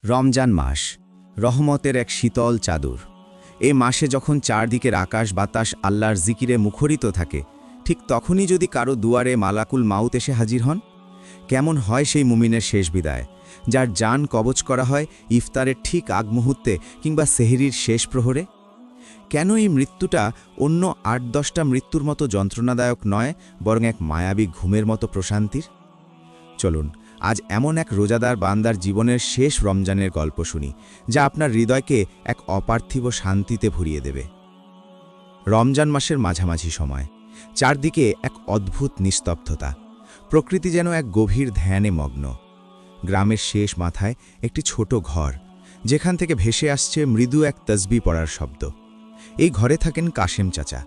রমজান মাস রহমতের এক শীতল চাদর। এই মাসে যখন চারদিকের আকাশ বাতাস আল্লাহর জিকিরে মুখরিত থাকে, ঠিক তখনই যদি কারো দুয়ারে মালাকুল মাউত এসে হাজির হন, কেমন হয় সেই মুমিনের শেষ বিদায়, যার জান কবজ করা হয় ইফতারের ঠিক আগ মুহূর্তে কিংবা সেহরির শেষ প্রহরে? কেন এই মৃত্যুটা অন্য ৮-১০টা মৃত্যুর মতো যন্ত্রণাদায়ক নয়, বরং এক মায়াবী ঘুমের মতো প্রশান্তির? চলুন আজ এমন এক রোজাদার বান্দার জীবনের শেষ রমজানের গল্প শুনি, যা আপনার হৃদয়কে এক অপার্থিব শান্তিতে ভরিয়ে দেবে। রমজান মাসের মাঝামাঝি সময়, চারদিকে এক অদ্ভুত নিস্তব্ধতা। প্রকৃতি যেন এক গভীর ধ্যানে মগ্ন। গ্রামের শেষ মাথায় একটি ছোট ঘর, যেখান থেকে ভেসে আসছে মৃদু এক তসবিহ পড়ার শব্দ। এই ঘরে থাকেন কাশেম চাচা।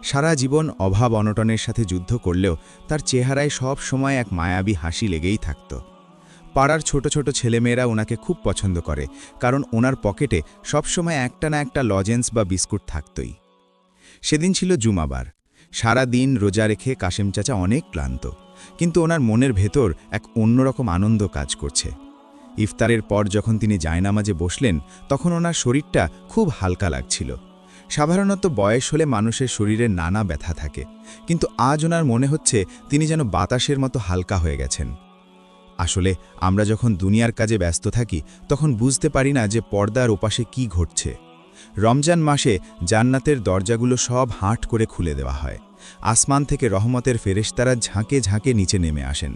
সারা জীবন অভাব অনটনের সাথে যুদ্ধ করলেও তার চেহারায় সব সময় এক মায়াবী হাসি লেগেই থাকত। পাড়ার ছোট ছোট ছেলেমেয়েরা ওনাকে খুব পছন্দ করে, কারণ ওনার পকেটে সবসময় একটা না একটা লজেন্স বা বিস্কুট থাকতই। সেদিন ছিল জুমাবার। সারা দিন রোজা রেখে কাশেম চাচা অনেক ক্লান্ত, কিন্তু ওনার মনের ভেতর এক অন্যরকম আনন্দ কাজ করছে। ইফতারের পর যখন তিনি জায়নামাজে বসলেন, তখন ওনার শরীরটা খুব হালকা লাগছিল। সাধারণত বয়স হলে মানুষের শরীরে নানা ব্যথা থাকে, কিন্তু আজ ওনার মনে হচ্ছে তিনি যেন বাতাসের মতো হালকা হয়ে গেছেন। আসলে আমরা যখন দুনিয়ার কাজে ব্যস্ত থাকি, তখন বুঝতে পারি না যে পর্দার ওপাশে কি ঘটছে। রমজান মাসে জান্নাতের দরজাগুলো সব হাঁট করে খুলে দেওয়া হয়। আসমান থেকে রহমতের ফেরেশতারা ঝাঁকে ঝাঁকে নিচে নেমে আসেন।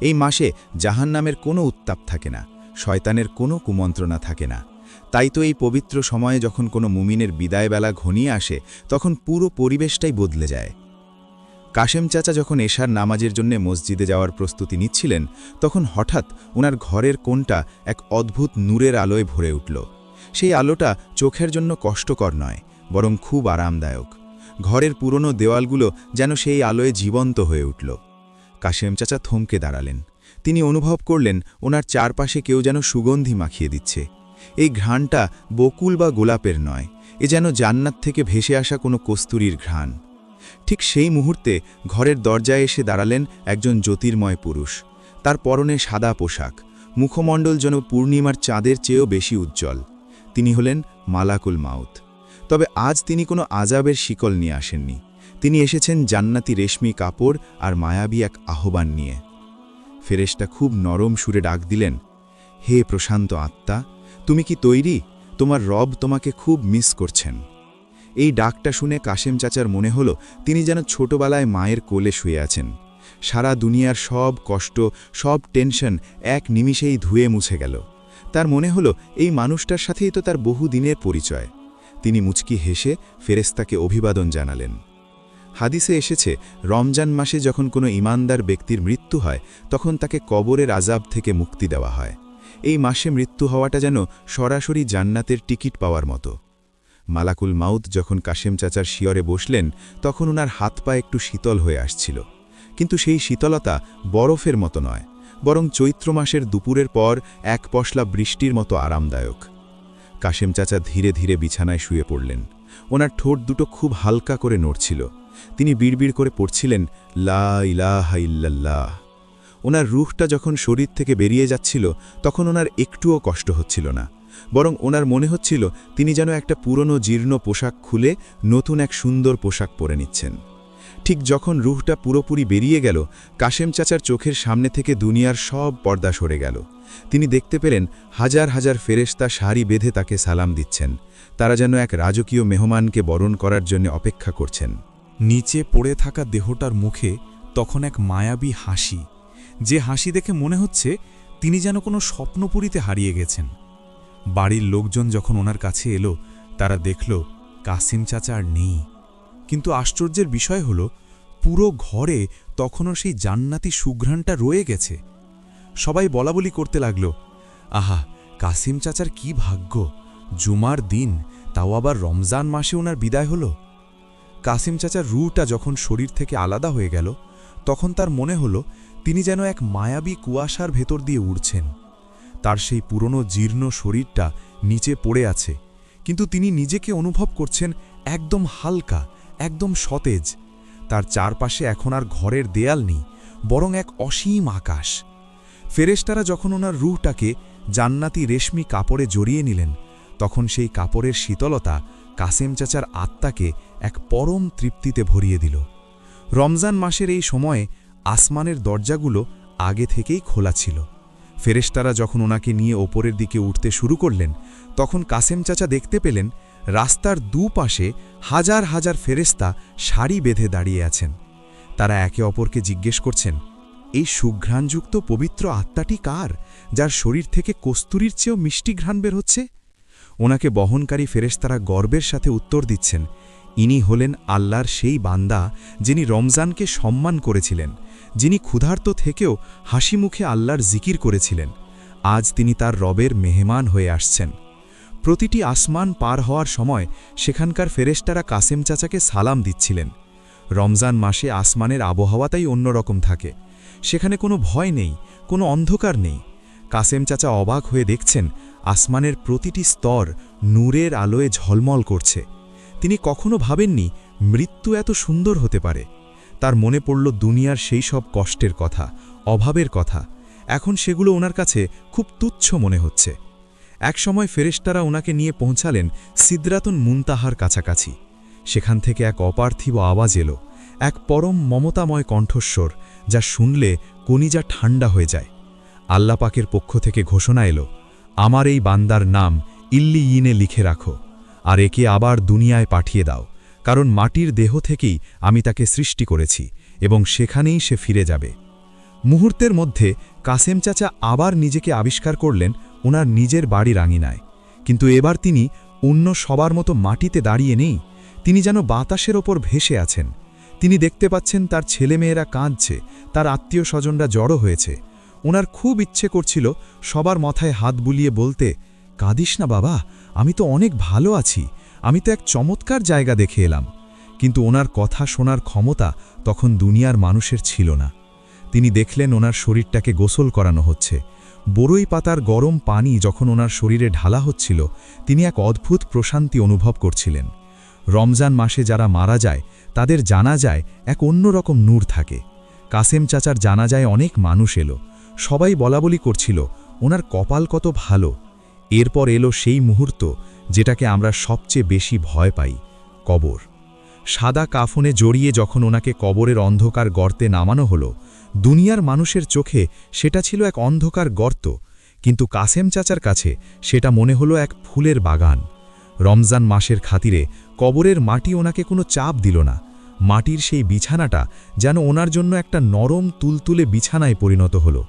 এই মাসে জাহান্নামের কোনো উত্তাপ থাকে না, শয়তানের কোনো কুমন্ত্রণা থাকে না। তাই তো এই পবিত্র সময়ে যখন কোনো মুমিনের বিদায়বেলা ঘনিয়ে আসে, তখন পুরো পরিবেশটাই বদলে যায়। কাশেম চাচা যখন এশার নামাজের জন্য মসজিদে যাওয়ার প্রস্তুতি নিচ্ছিলেন, তখন হঠাৎ ওনার ঘরের কোণটা এক অদ্ভুত নূরের আলোয় ভরে উঠল। সেই আলোটা চোখের জন্য কষ্টকর নয়, বরং খুব আরামদায়ক। ঘরের পুরনো দেওয়ালগুলো যেন সেই আলোয় জীবন্ত হয়ে উঠল। কাশেম চাচা থমকে দাঁড়ালেন। তিনি অনুভব করলেন ওনার চারপাশে কেউ যেন সুগন্ধি মাখিয়ে দিচ্ছে। এই ঘ্রাণটা বকুল বা গোলাপের নয়, এ যেন জান্নাত থেকে ভেসে আসা কোনো কস্তুরীর ঘ্রাণ। ঠিক সেই মুহূর্তে ঘরের দরজায় এসে দাঁড়ালেন একজন জ্যোতির্ময় পুরুষ। তার পরনে সাদা পোশাক, মুখমণ্ডল যেন পূর্ণিমার চাঁদের চেয়েও বেশি উজ্জ্বল। তিনি হলেন মালাকুল মাউত। তবে আজ তিনি কোনো আজাবের শিকল নিয়ে আসেননি। তিনি এসেছেন জান্নাতি রেশমি কাপড় আর মায়াবী এক আহ্বান নিয়ে। ফেরেশতা খুব নরম সুরে ডাক দিলেন, হে প্রশান্ত আত্মা, তুমি কি তৈরি? তোমার রব তোমাকে খুব মিস করছেন। এই ডাকটা শুনে কাশেম চাচার মনে হলো তিনি যেন ছোটবেলায় মায়ের কোলে শুয়ে আছেন। সারা দুনিয়ার সব কষ্ট, সব টেনশন এক নিমিষেই ধুয়ে মুছে গেল। তার মনে হলো এই মানুষটার সাথেই তো তার বহু দিনের পরিচয়। তিনি মুচকি হেসে ফেরেশতাকে অভিবাদন জানালেন। হাদিসে এসেছে, রমজান মাসে যখন কোনো ঈমানদার ব্যক্তির মৃত্যু হয়, তখন তাকে কবরের আযাব থেকে মুক্তি দেওয়া হয়। এই মাসে মৃত্যু হওয়াটা যেন সরাসরি জান্নাতের টিকিট পাওয়ার মতো। মালাকুল মাউত যখন কাশেম চাচার শিয়রে বসলেন, তখন ওনার হাত পা একটু শীতল হয়ে আসছিল। কিন্তু সেই শীতলতা বরফের মতো নয়, বরং চৈত্র মাসের দুপুরের পর এক পশলা বৃষ্টির মতো আরামদায়ক। কাশেম চাচা ধীরে ধীরে বিছানায় শুয়ে পড়লেন। ওনার ঠোঁট দুটো খুব হালকা করে নড়ছিল। তিনি বিড়বিড় করে পড়ছিলেন, লা ইলাহা ইল্লাল্লাহ। ওনার রূহটা যখন শরীর থেকে বেরিয়ে যাচ্ছিল, তখন ওনার একটুও কষ্ট হচ্ছিল না, বরং ওনার মনে হচ্ছিল তিনি যেন একটা পুরনো জীর্ণ পোশাক খুলে নতুন এক সুন্দর পোশাক পরে নিচ্ছেন। ঠিক যখন রূহটা পুরোপুরি বেরিয়ে গেল, কাশেম চাচার চোখের সামনে থেকে দুনিয়ার সব পর্দা সরে গেল। তিনি দেখতে পেলেন হাজার হাজার ফেরেশতা সারি বেঁধে তাকে সালাম দিচ্ছেন। তারা যেন এক রাজকীয় মেহমানকে বরণ করার জন্য অপেক্ষা করছেন। নিচে পড়ে থাকা দেহটার মুখে তখন এক মায়াবী হাসি, যে হাসি দেখে মনে হচ্ছে তিনি যেন কোনো স্বপ্নপুরীতে হারিয়ে গেছেন। বাড়ির লোকজন যখন ওনার কাছে এলো, তারা দেখল কাসিম চাচা আর নেই। কিন্তু আশ্চর্যের বিষয় হল, পুরো ঘরে তখনও সেই জান্নাতি সুঘ্রাণটা রয়ে গেছে। সবাই বলাবলি করতে লাগল, আহা, কাসিম চাচার কি ভাগ্য! জুমার দিন, তাও আবার রমজান মাসে ওনার বিদায় হলো। কাসিম চাচার রূহটা যখন শরীর থেকে আলাদা হয়ে গেল, তখন তার মনে হলো তিনি যেন এক মায়াবী কুয়াশার ভেতর দিয়ে উড়ছেন। তার সেই পুরনো জীর্ণ শরীরটা নিচে পড়ে আছে, কিন্তু তিনি নিজেকে অনুভব করছেন একদম হালকা, একদম সতেজ। তার চারপাশে এখন আর ঘরের দেয়াল নেই, বরং এক অসীম আকাশ। ফেরেশতারা যখন ওনার রূহটাকে জান্নাতি রেশমি কাপড়ে জড়িয়ে নিলেন, তখন সেই কাপড়ের শীতলতা কাসেম চাচার আত্মাকে এক পরম তৃপ্তিতে ভরিয়ে দিল। রমজান মাসের এই সময়ে আসমানের দরজাগুলো আগে থেকেই খোলা ছিল। ফেরেশতারা যখন ওনাকে নিয়ে ওপরের দিকে উঠতে শুরু করলেন, তখন কাসেম চাচা দেখতে পেলেন রাস্তার দুপাশে হাজার হাজার ফেরেশতা সারি বেঁধে দাঁড়িয়ে আছেন। তারা একে অপরকে জিজ্ঞেস করছেন, এই সুঘ্রাণযুক্ত পবিত্র আত্মাটি কার, যার শরীর থেকে কস্তুরীর চেয়েও মিষ্টি ঘ্রাণ বের হচ্ছে? ওনাকে বহনকারী ফেরেশতারা গর্বের সাথে উত্তর দিচ্ছেন, ইনি হলেন আল্লাহর সেই বান্দা যিনি রমজানকে সম্মান করেছিলেন, যিনি ক্ষুধার্ত থেকেও হাসি মুখে আল্লাহর জিকির করেছিলেন। আজ তিনি তার রবের মেহমান হয়ে আসছেন। প্রতিটি আসমান পার হওয়ার সময় সেখানকার ফেরেশতারা কাসেম চাচাকে সালাম দিচ্ছিলেন। রমজান মাসে আসমানের আবহাওয়াটাই অন্যরকম থাকে। সেখানে কোনো ভয় নেই, কোনো অন্ধকার নেই। কাসেম চাচা অবাক হয়ে দেখছেন আসমানের প্রতিটি স্তর নূরের আলোয় ঝলমল করছে। তিনি কখনো ভাবেননি মৃত্যু এত সুন্দর হতে পারে। তার মনে পড়ল দুনিয়ার সেই সব কষ্টের কথা, অভাবের কথা। এখন সেগুলো ওনার কাছে খুব তুচ্ছ মনে হচ্ছে। একসময় ফেরেশতারা ওনাকে নিয়ে পৌঁছালেন সিদরাতুন মুনতাহার কাছাকাছি। সেখান থেকে এক অপার্থিব আওয়াজ এলো, এক পরম মমতাময় কণ্ঠস্বর, যা শুনলে কলিজা ঠান্ডা হয়ে যায়। আল্লাহ পাকের পক্ষ থেকে ঘোষণা এলো, আমার এই বান্দার নাম ইল্লিয়িনে লিখে রাখো, আর একে আবার দুনিয়ায় পাঠিয়ে দাও, কারণ মাটির দেহ থেকেই আমি তাকে সৃষ্টি করেছি এবং সেখানেই সে ফিরে যাবে। মুহূর্তের মধ্যে কাসেম চাচা আবার নিজেকে আবিষ্কার করলেন ওনার নিজের বাড়ির আঙিনায়। কিন্তু এবার তিনি অন্য সবার মতো মাটিতে দাঁড়িয়ে নেই, তিনি যেন বাতাসের ওপর ভেসে আছেন। তিনি দেখতে পাচ্ছেন তার ছেলেমেয়েরা কাঁদছে, তার আত্মীয় স্বজনরা জড়ো হয়েছে। ওনার খুব ইচ্ছে করছিল সবার মাথায় হাত বুলিয়ে বলতে, কাঁদিস না বাবা, আমি তো অনেক ভালো আছি, আমি তো এক চমৎকার জায়গা দেখে এলাম। কিন্তু ওনার কথা শোনার ক্ষমতা তখন দুনিয়ার মানুষের ছিল না। তিনি দেখলেন ওনার শরীরটাকে গোসল করানো হচ্ছে। বরই পাতার গরম পানি যখন ওনার শরীরে ঢালা হচ্ছিল, তিনি এক অদ্ভুত প্রশান্তি অনুভব করছিলেন। রমজান মাসে যারা মারা যায় তাদের জানাজায় এক অন্যরকম নূর থাকে। কাসেম চাচার জানাজায় অনেক মানুষ এলো, সবাই বলাবলি করছিল ওনার কপাল কত ভালো। এরপর এলো সেই মুহূর্ত যেটাকে আমরা সবচেয়ে বেশি ভয় পাই, কবর। সাদা কাফনে জড়িয়ে যখন ওনাকে কবরের অন্ধকার গর্তে নামানো হলো, দুনিয়ার মানুষের চোখে সেটা ছিল এক অন্ধকার গর্ত, কিন্তু কাসেম চাচার কাছে সেটা মনে হলো এক ফুলের বাগান। রমজান মাসের খাতিরে কবরের মাটি ওনাকে কোনো চাপ দিল না। মাটির সেই বিছানাটা যেন ওনার জন্য একটা নরম তুলতুলে বিছানায় পরিণত হলো।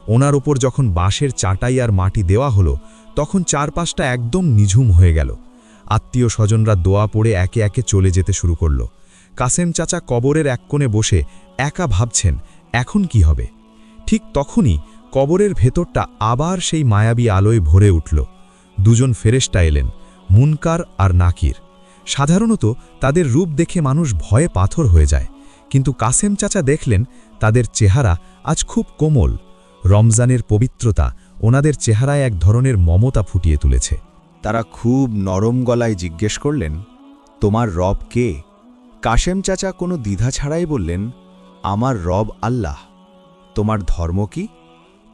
ওনার ওপর যখন বাঁশের চাটাই আর মাটি দেওয়া হলো, তখন চারপাশটা একদম নিঝুম হয়ে গেল। আত্মীয় স্বজনরা দোয়া পড়ে একে একে চলে যেতে শুরু করল। কাসেম চাচা কবরের এক কোণে বসে একা ভাবছেন এখন কি হবে। ঠিক তখনই কবরের ভেতরটা আবার সেই মায়াবী আলোয় ভরে উঠল। দুজন ফেরেশতা এলেন, মুনকার আর নাকির। সাধারণত তাদের রূপ দেখে মানুষ ভয়ে পাথর হয়ে যায়, কিন্তু কাসেম চাচা দেখলেন তাদের চেহারা আজ খুব কোমল। রমজানের পবিত্রতা ওনাদের চেহারায় এক ধরনের মমতা ফুটিয়ে তুলেছে। তারা খুব নরম গলায় জিজ্ঞেস করলেন, তোমার রব কে? কাসেম চাচা কোনো দ্বিধা ছাড়াই বললেন, আমার রব আল্লাহ। তোমার ধর্ম কি?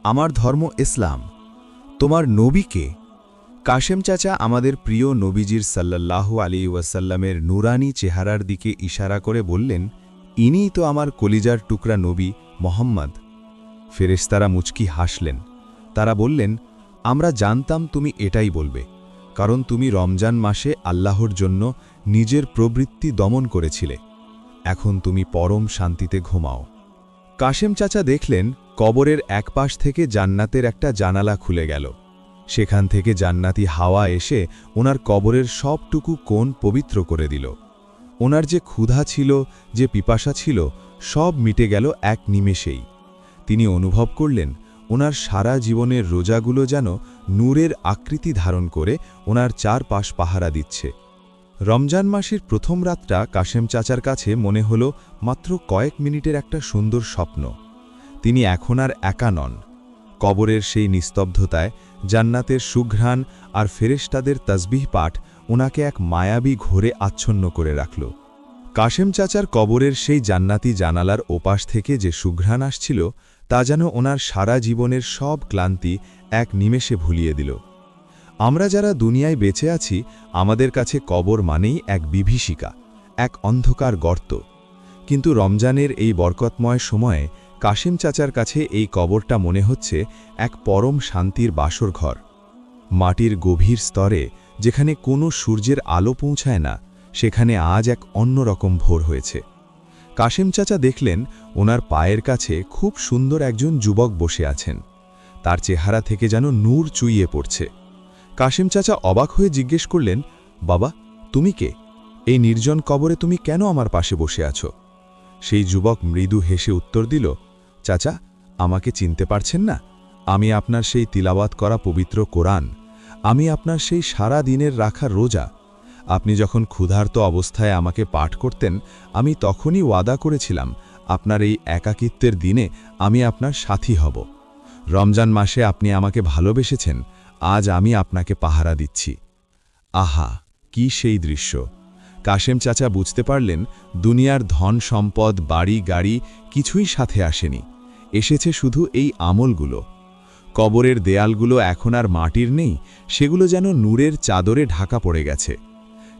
আমার ধর্ম ইসলাম। তোমার নবী কে? কাসেম চাচা আমাদের প্রিয় নবীজির সাল্লাল্লাহু আলাইহি ওয়াসাল্লামের নুরানি চেহারার দিকে ইশারা করে বললেন, ইনিই তো আমার কলিজার টুকরা নবী মোহাম্মদ। ফেরেশতারা মুচকি হাসলেন। তারা বললেন, আমরা জানতাম তুমি এটাই বলবে, কারণ তুমি রমজান মাসে আল্লাহর জন্য নিজের প্রবৃত্তি দমন করেছিলে। এখন তুমি পরম শান্তিতে ঘুমাও। কাসেম চাচা দেখলেন কবরের এক পাশ থেকে জান্নাতের একটা জানালা খুলে গেল। সেখান থেকে জান্নাতি হাওয়া এসে ওনার কবরের সবটুকু কোণ পবিত্র করে দিল। ওনার যে ক্ষুধা ছিল, যে পিপাসা ছিল, সব মিটে গেল এক নিমেষেই। তিনি অনুভব করলেন ওনার সারা জীবনের রোজাগুলো যেন নূরের আকৃতি ধারণ করে ওনার চারপাশ পাহারা দিচ্ছে। রমজান মাসের প্রথম রাতটা কাসেম চাচার কাছে মনে হল মাত্র কয়েক মিনিটের একটা সুন্দর স্বপ্ন। তিনি এখন আর একা নন। কবরের সেই নিস্তব্ধতায় জান্নাতের সুঘ্রাণ আর ফেরেশতাদের তাসবিহ পাঠ ওনাকে এক মায়াবী ঘোরে আচ্ছন্ন করে রাখল। কাসেম চাচার কবরের সেই জান্নাতি জানালার ওপাশ থেকে যে সুঘ্রাণ আসছিল তা যেন ওনার সারা জীবনের সব ক্লান্তি এক নিমেষে ভুলিয়ে দিল। আমরা যারা দুনিয়ায় বেঁচে আছি, আমাদের কাছে কবর মানেই এক বিভীষিকা, এক অন্ধকার গর্ত। কিন্তু রমজানের এই বরকতময় সময়ে কাশেম চাচার কাছে এই কবরটা মনে হচ্ছে এক পরম শান্তির বাসর ঘর। মাটির গভীর স্তরে যেখানে কোনো সূর্যের আলো পৌঁছায় না, সেখানে আজ এক অন্যরকম ভোর হয়েছে। কাশেম চাচা দেখলেন ওনার পায়ের কাছে খুব সুন্দর একজন যুবক বসে আছেন। তার চেহারা থেকে যেন নূর চুইয়ে পড়ছে। কাশেম চাচা অবাক হয়ে জিজ্ঞেস করলেন, বাবা, তুমি কে? এই নির্জন কবরে তুমি কেন আমার পাশে বসে আছো? সেই যুবক মৃদু হেসে উত্তর দিল, চাচা, আমাকে চিনতে পারছেন না? আমি আপনার সেই তিলাওয়াত করা পবিত্র কোরআন, আমি আপনার সেই সারা দিনের রাখা রোজা। আপনি যখন ক্ষুধার্ত অবস্থায় আমাকে পাঠ করতেন, আমি তখনই ওয়াদা করেছিলাম আপনার এই একাকিত্বের দিনে আমি আপনার সাথী হব। রমজান মাসে আপনি আমাকে ভালোবেসেছেন, আজ আমি আপনাকে পাহারা দিচ্ছি। আহা, কি সেই দৃশ্য! কাশেম চাচা বুঝতে পারলেন দুনিয়ার ধন সম্পদ, বাড়ি গাড়ি কিছুই সাথে আসেনি, এসেছে শুধু এই আমলগুলো। কবরের দেয়ালগুলো এখন আর মাটির নেই, সেগুলো যেন নূরের চাদরে ঢাকা পড়ে গেছে।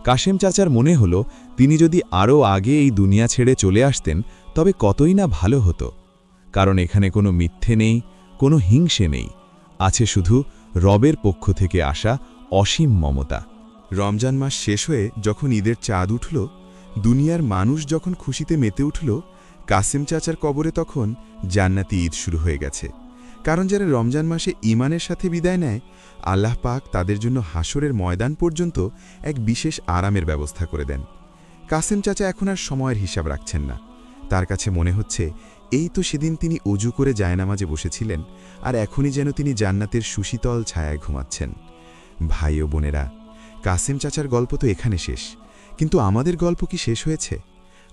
কাশেম চাচার মনে হলো তিনি যদি আরও আগে এই দুনিয়া ছেড়ে চলে আসতেন তবে কতই না ভালো হতো। কারণ এখানে কোনো মিথ্যে নেই, কোনো হিংসে নেই, আছে শুধু রবের পক্ষ থেকে আসা অসীম মমতা। রমজান মাস শেষ হয়ে যখন ঈদের চাঁদ উঠল, দুনিয়ার মানুষ যখন খুশিতে মেতে উঠল, কাসেম চাচার কবরে তখন জান্নাতি ঈদ শুরু হয়ে গেছে। কারণ যারা রমজান মাসে ঈমানের সাথে বিদায় নেয়, আল্লাহ পাক তাদের জন্য হাসরের ময়দান পর্যন্ত এক বিশেষ আরামের ব্যবস্থা করে দেন। কাসেম চাচা এখন আর সময়ের হিসাব রাখছেন না। তার কাছে মনে হচ্ছে এই তো সেদিন তিনি অজু করে জায়নামাজে বসেছিলেন, আর এখনই যেন তিনি জান্নাতের সুশীতল ছায়ায় ঘুমাচ্ছেন। ভাই ও বোনেরা, কাসেম চাচার গল্প তো এখানে শেষ, কিন্তু আমাদের গল্প কি শেষ হয়েছে?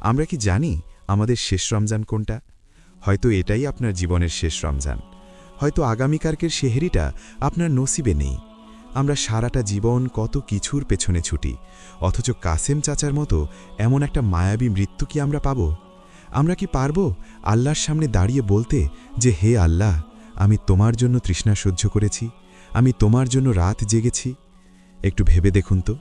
আমরা কি জানি আমাদের শেষ রমজান কোনটা? হয়তো এটাই আপনার জীবনের শেষ রমজান, হয়তো আগামীকালকের সেহরিটা আপনার নসিবে নেই। আমরা সারাটা জীবন কত কিছুর পেছনে ছুটি, অথচ কাসেম চাচার মতো এমন একটা মায়াবী মৃত্যু কি আমরা পাব? আমরা কি পারব আল্লাহর সামনে দাঁড়িয়ে বলতে যে, হে আল্লাহ, আমি তোমার জন্য তৃষ্ণা সহ্য করেছি, আমি তোমার জন্য রাত জেগেছি? একটু ভেবে দেখুন তো,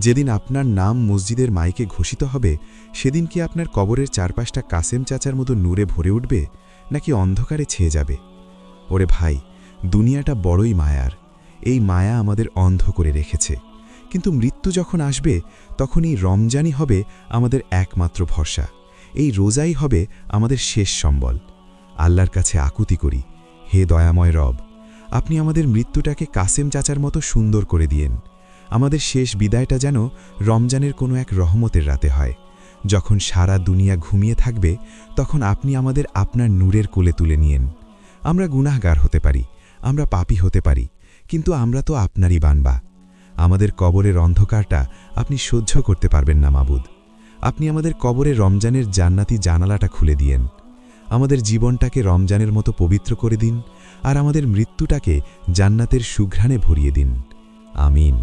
যেদিন আপনার নাম মসজিদের মাইকে ঘোষিত হবে, সেদিন কি আপনার কবরের চারপাশটা কাসেম চাচার মতো নূরে ভরে উঠবে, নাকি অন্ধকারে ছেয়ে যাবে? ওরে ভাই, দুনিয়াটা বড়ই মায়ার। এই মায়া আমাদের অন্ধ করে রেখেছে। কিন্তু মৃত্যু যখন আসবে, তখন এই রমজানই হবে আমাদের একমাত্র ভরসা। এই রোজাই হবে আমাদের শেষ সম্বল। আল্লাহর কাছে আকুতি করি, হে দয়াময় রব, আপনি আমাদের মৃত্যুটাকে কাসেম চাচার মতো সুন্দর করে দিয়েন। আমাদের শেষ বিদায়টা যেন রমজানের কোনো এক রহমতের রাতে হয়। যখন সারা দুনিয়া ঘুমিয়ে থাকবে, তখন আপনি আমাদের আপনার নূরের কোলে তুলে নিয়েন। আমরা গুনাহগার হতে পারি, আমরা পাপী হতে পারি, কিন্তু আমরা তো আপনারই বান্দা। আমাদের কবরের অন্ধকারটা আপনি সহ্য করতে পারবেন না মাবুদ। আপনি আমাদের কবরে রমজানের জান্নাতি জানালাটা খুলে দিয়েন। আমাদের জীবনটাকে রমজানের মতো পবিত্র করে দিন, আর আমাদের মৃত্যুটাকে জান্নাতের সুঘ্রাণে ভরিয়ে দিন। আমিন।